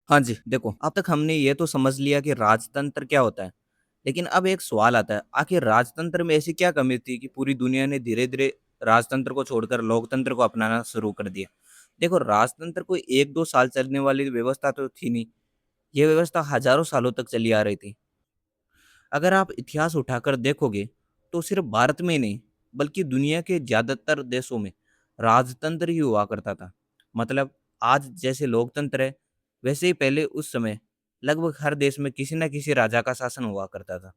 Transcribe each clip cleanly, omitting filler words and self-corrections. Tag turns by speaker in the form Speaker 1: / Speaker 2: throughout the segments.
Speaker 1: हाँ जी, देखो अब तक हमने ये तो समझ लिया कि राजतंत्र क्या होता है। लेकिन अब एक सवाल आता है, आखिर राजतंत्र में ऐसी क्या कमी थी कि पूरी दुनिया ने धीरे-धीरे राजतंत्र को छोड़कर लोकतंत्र को अपनाना शुरू कर दिया? देखो राजतंत्र कोई 1-2 साल चलने वाली व्यवस्था तो थी नहीं, ये व्यवस्था हज़ारों सालों तक चली आ रही थी। अगर आप इतिहास उठाकर देखोगे, तो सिर्फ भारत में ही नहीं, बल्कि दुनिया के ज़्यादातर देशों में राजतंत्र ही हुआ करता था। मतलब आज जैसे लोकतंत्र है, वैसे ही पहले उस समय लगभग हर देश में किसी न किसी राजा का शासन हुआ करता था।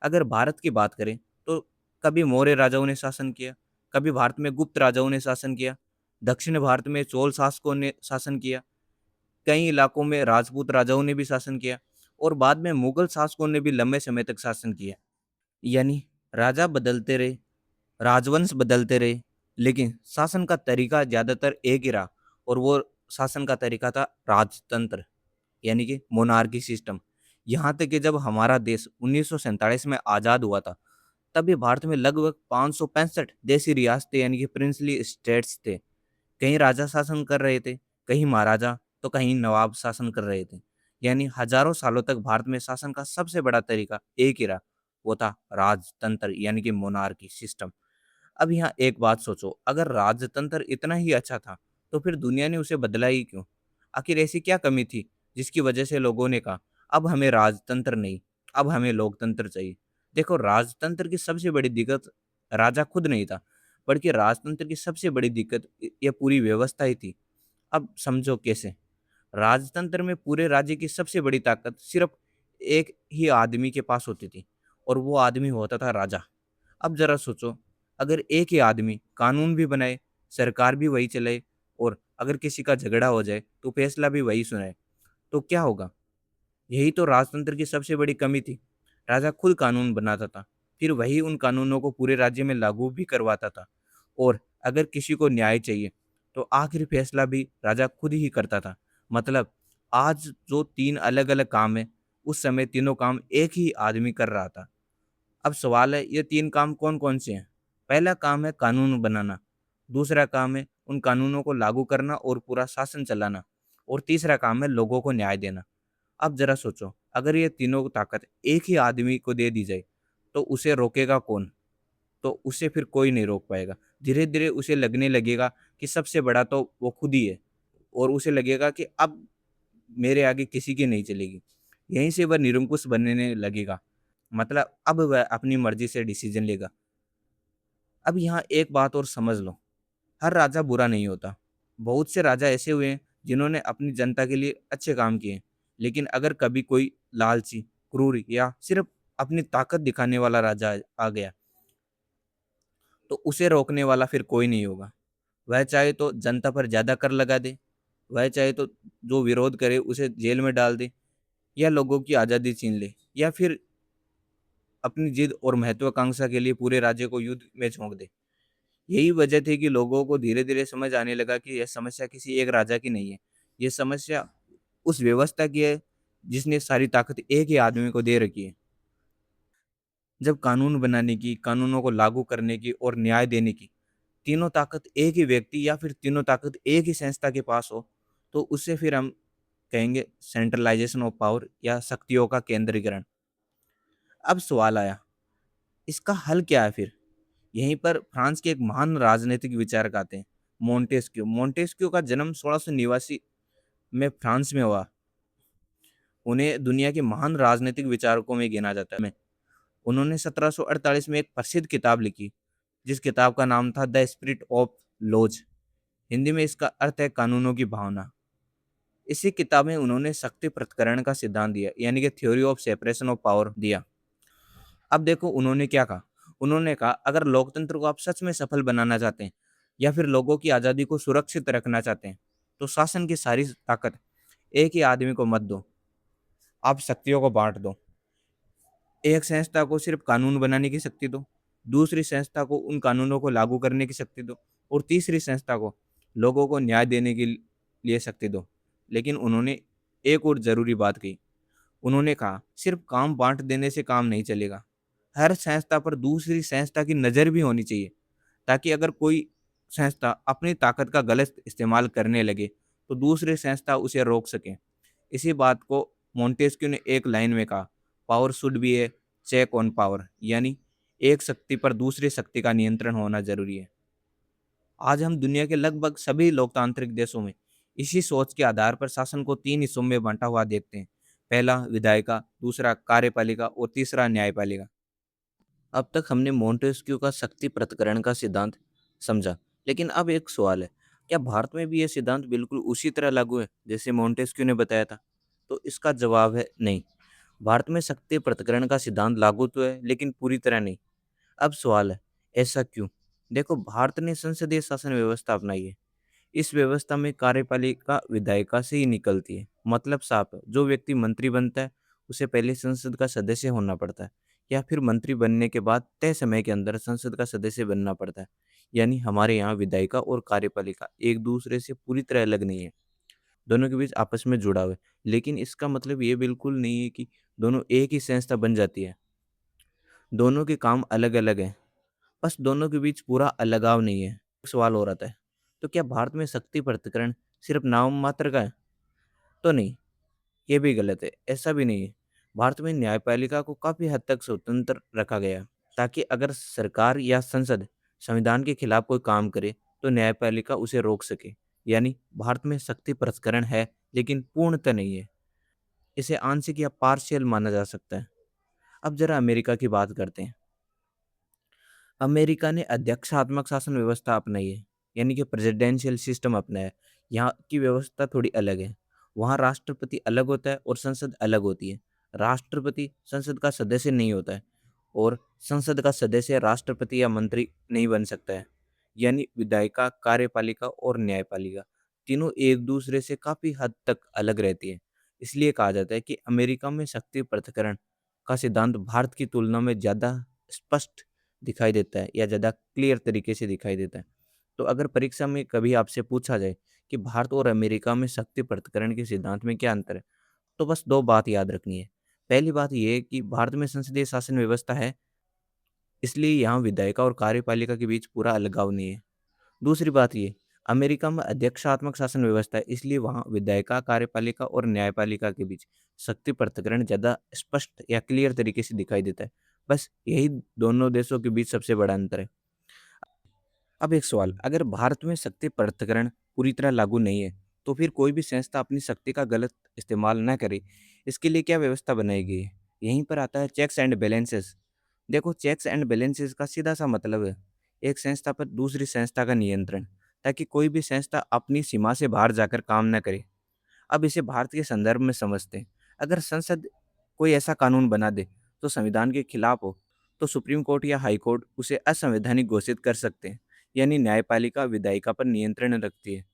Speaker 1: अगर भारत की बात करें, तो कभी मौर्य राजाओं ने शासन किया, कभी भारत में गुप्त राजाओं ने शासन किया, दक्षिण भारत में चोल शासकों ने शासन किया, कई इलाकों में राजपूत राजाओं ने भी शासन किया और बाद में मुगल शासकों ने भी लंबे समय तक शासन किया। यानी राजा बदलते रहे, राजवंश बदलते रहे, लेकिन शासन का तरीका ज़्यादातर एक ही रहा और वो शासन का तरीका था राजतंत्र, यानी कि मोनार्की सिस्टम। यहाँ तक कि जब हमारा देश 1947 में आज़ाद हुआ था, तभी भारत में लगभग 565 देशी रियासतें यानी कि प्रिंसली स्टेट्स थे। कहीं राजा शासन कर रहे थे, कहीं महाराजा, तो कहीं नवाब शासन कर रहे थे। यानी हज़ारों सालों तक भारत में शासन का सबसे बड़ा तरीका एक ही रहा, वो था राजतंत्र यानी कि मोनार्की सिस्टम। अब यहाँ एक बात सोचो, अगर राजतंत्र इतना ही अच्छा था, तो फिर दुनिया ने उसे बदला ही क्यों? आखिर ऐसी क्या कमी थी, जिसकी वजह से लोगों ने कहा, अब हमें राजतंत्र नहीं, अब हमें लोकतंत्र चाहिए? देखो, राजतंत्र की सबसे बड़ी दिक्कत राजा खुद नहीं था, बल्कि राजतंत्र की सबसे बड़ी दिक्कत ये पूरी व्यवस्था ही थी। अब समझो कैसे? राजतंत्र में पूरे राज्य की सबसे बड़ी ताकत सिर्फ़ एक ही आदमी के पास होती थी और वो आदमी होता था राजा। अब ज़रा सोचो, अगर एक ही आदमी कानून भी बनाए, सरकार भी वही चलाए और अगर किसी का झगड़ा हो जाए, तो फैसला भी वही सुनाए, तो क्या होगा? यही तो राजतंत्र की सबसे बड़ी कमी थी। राजा खुद कानून बनाता था, फिर वही उन कानूनों को पूरे राज्य में लागू भी करवाता था और अगर किसी को न्याय चाहिए, तो आखिरी फैसला भी राजा खुद ही करता था। मतलब आज जो 3 अलग-अलग काम हैं, उस समय तीनों काम एक ही आदमी कर रहा था। अब सवाल है, ये 3 काम कौन-कौन से हैं? पहला काम है कानून बनाना, दूसरा काम है उन कानूनों को लागू करना और पूरा शासन चलाना और तीसरा काम है लोगों को न्याय देना। अब ज़रा सोचो, अगर ये तीनों ताकत एक ही आदमी को दे दी जाए, तो उसे रोकेगा कौन? तो उसे फिर कोई नहीं रोक पाएगा। धीरे-धीरे उसे लगने लगेगा कि सबसे बड़ा तो वो खुद ही है और उसे लगेगा कि अब मेरे आगे किसी की नहीं चलेगी। यहीं से वह निरंकुश बनने लगेगा। मतलब अब वह अपनी मर्ज़ी से डिसीज़न लेगा। अब यहाँ एक बात और समझ लो, हर राजा बुरा नहीं होता। बहुत से राजा ऐसे हुए हैं जिन्होंने अपनी जनता के लिए अच्छे काम किए। लेकिन अगर कभी कोई लालची, क्रूर या सिर्फ़ अपनी ताकत दिखाने वाला राजा आ गया, तो उसे रोकने वाला फिर कोई नहीं होगा। वह चाहे तो जनता पर ज़्यादा कर लगा दे, वह चाहे तो जो विरोध करे उसे जेल में डाल दे या लोगों की आज़ादी छीन ले या फिर अपनी जिद और महत्वाकांक्षा के लिए पूरे राज्य को युद्ध में झोंक दे। यही वजह थी कि लोगों को धीरे-धीरे समझ आने लगा कि यह समस्या किसी एक राजा की नहीं है। ये समस्या उस व्यवस्था की है जिसने सारी ताकत एक ही आदमी को दे रखी है। जब कानून बनाने की, कानूनों को लागू करने की और न्याय देने की तीनों ताकत एक ही व्यक्ति या फिर तीनों ताकत एक ही संस्था के पास हो, तो उसे फिर हम कहेंगे सेंट्रलाइज़ेशन ऑफ पावर या शक्तियों का केंद्रीकरण। अब सवाल आया, इसका हल क्या है फिर? यहीं पर फ्रांस के एक महान राजनीतिक विचारक आते हैं, मोंटेस्क्यू। मोंटेस्क्यू का जन्म 1689 में फ्रांस में हुआ। उन्हें दुनिया के महान राजनीतिक विचारकों में गिना जाता है। उन्होंने 1748 में एक प्रसिद्ध किताब लिखी, जिस किताब का नाम था the spirit of laws. Hindi में इसका अर्थ है कानूनों की भावना। इसी किताब में उन्होंने शक्ति पृथक्करण का सिद्धांत दिया, यानी कि theory of separation of power दिया। अब देखो उन्होंने क्या कहा? उन्होंने कहा अगर लोकतंत्र को आप सच में सफल बनाना चाहते हैं या फिर लोगों की आज़ादी को सुरक्षित रखना चाहते हैं, तो शासन की सारी ताकत एक ही आदमी को मत दो, आप शक्तियों को बाँट दो। एक संस्था को सिर्फ कानून बनाने की शक्ति दो, दूसरी संस्था को उन कानूनों को लागू करने की शक्ति दो और तीसरी संस्था को लोगों को न्याय देने के लिए शक्ति दो। लेकिन उन्होंने एक और ज़रूरी बात कही। उन्होंने कहा सिर्फ काम बाँट देने से काम नहीं चलेगा। हर संस्था पर दूसरी संस्था की नज़र भी होनी चाहिए, ताकि अगर कोई संस्था अपनी ताकत का गलत इस्तेमाल करने लगे, तो दूसरी संस्था उसे रोक सके। इसी बात को मोंटेस्क्यू ने एक लाइन में कहा, power should be a check on power, यानी एक शक्ति पर दूसरी शक्ति का नियंत्रण होना जरूरी है। आज हम दुनिया के लगभग सभी लोकतांत्रिक देशों में इसी सोच के आधार पर शासन को 3 हिस्सों में बाँटा हुआ देखते हैं। पहला विधायिका, दूसरा कार्यपालिका और तीसरा न्यायपालिका। अब तक हमने मोंटेस्क्यू का शक्ति पृथक्करण का सिद्धांत समझा, लेकिन अब एक सवाल है, क्या भारत में भी ये सिद्धांत बिल्कुल उसी तरह लागू है जैसे मोंटेस्क्यू ने बताया था? तो इसका जवाब है नहीं। भारत में शक्ति पृथक्करण का सिद्धांत लागू तो है, लेकिन पूरी तरह नहीं। अब सवाल है, ऐसा क्यों? देखो, भारत ने संसदीय शासन व्यवस्था अपनाई है। इस व्यवस्था में कार्यपालिका विधायिका से ही निकलती है। मतलब साफ है, जो व्यक्ति मंत्री बनता है उसे पहले संसद का सदस्य होना पड़ता है, या फिर मंत्री बनने के बाद तय समय के अंदर संसद का सदस्य बनना पड़ता है। यानी हमारे यहाँ विधायिका और कार्यपालिका एक दूसरे से पूरी तरह अलग नहीं है, दोनों के बीच आपस में जुड़ाव है। लेकिन इसका मतलब ये बिल्कुल नहीं है कि दोनों एक ही संस्था बन जाती है। दोनों के काम अलग अलग हैं, बस दोनों के बीच पूरा अलगाव नहीं है। सवाल और आता है, तो क्या भारत में शक्ति पृथक्करण सिर्फ नाम मात्र का है? तो नहीं, ये भी गलत है, ऐसा भी नहीं है। भारत में न्यायपालिका को काफ़ी हद तक स्वतंत्र रखा गया है, ताकि अगर सरकार या संसद संविधान के खिलाफ कोई काम करे, तो न्यायपालिका उसे रोक सके। यानी भारत में शक्ति पृथक्करण है, लेकिन पूर्णतः नहीं है। इसे आंशिक या पार्शियल माना जा सकता है। अब जरा अमेरिका की बात करते हैं। अमेरिका ने अध्यक्षात्मक शासन व्यवस्था अपनाई है, यानी कि प्रेसिडेंशियल सिस्टम अपनाया है। यहाँ की व्यवस्था थोड़ी अलग है। वहाँ राष्ट्रपति अलग होता है और संसद अलग होती है। राष्ट्रपति संसद का सदस्य नहीं होता है, और संसद का सदस्य राष्ट्रपति या मंत्री नहीं बन सकता है। यानी विधायिका, कार्यपालिका और न्यायपालिका तीनों एक दूसरे से काफ़ी हद तक अलग रहती है। इसलिए कहा जाता है कि अमेरिका में शक्ति पृथक्करण का सिद्धांत भारत की तुलना में ज़्यादा स्पष्ट दिखाई देता है, या ज़्यादा क्लियर तरीके से दिखाई देता है। तो अगर परीक्षा में कभी आपसे पूछा जाए कि भारत और अमेरिका में शक्ति पृथक्करण के सिद्धांत में क्या अंतर है, तो बस 2 बात याद रखनी है। पहली बात ये है कि भारत में संसदीय शासन व्यवस्था है, इसलिए यहाँ विधायिका और कार्यपालिका के बीच पूरा अलगाव नहीं है। दूसरी बात ये, अमेरिका में अध्यक्षात्मक शासन व्यवस्था है, इसलिए वहाँ विधायिका, कार्यपालिका और न्यायपालिका के बीच शक्ति पृथक्करण ज़्यादा स्पष्ट या क्लियर तरीके से दिखाई देता है। बस यही दोनों देशों के बीच सबसे बड़ा अंतर है। अब एक सवाल, अगर भारत में शक्ति पृथक्करण पूरी तरह लागू नहीं है, तो फिर कोई भी संस्था अपनी शक्ति का गलत इस्तेमाल न करे, इसके लिए क्या व्यवस्था बनाई गई है? यहीं पर आता है चेक्स एंड बैलेंसेस। देखो, चेक्स एंड बैलेंसेस का सीधा सा मतलब है एक संस्था पर दूसरी संस्था का नियंत्रण, ताकि कोई भी संस्था अपनी सीमा से बाहर जाकर काम न करे। अब इसे भारत के संदर्भ में समझते हैं। अगर संसद कोई ऐसा कानून बना दे तो संविधान के खिलाफ हो, तो सुप्रीम कोर्ट या हाई कोर्ट उसे असंवैधानिक घोषित कर सकते हैं। यानी न्यायपालिका विधायिका पर नियंत्रण रखती है।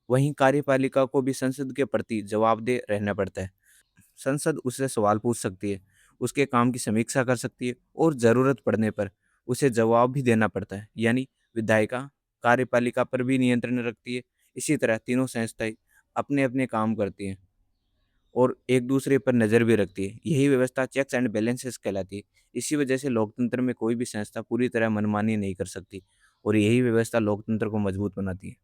Speaker 1: वहीं कार्यपालिका को भी संसद के प्रति जवाबदेह रहना पड़ता है। संसद उससे सवाल पूछ सकती है, उसके काम की समीक्षा कर सकती है, और ज़रूरत पड़ने पर उसे जवाब भी देना पड़ता है। यानी विधायिका कार्यपालिका पर भी नियंत्रण रखती है। इसी तरह तीनों संस्थाएं अपने अपने काम करती हैं और एक दूसरे पर नज़र भी रखती है। यही व्यवस्था चेक्स एंड बैलेंसेस कहलाती है। इसी वजह से लोकतंत्र में कोई भी संस्था पूरी तरह मनमानी नहीं कर सकती, और यही व्यवस्था लोकतंत्र को मजबूत बनाती है।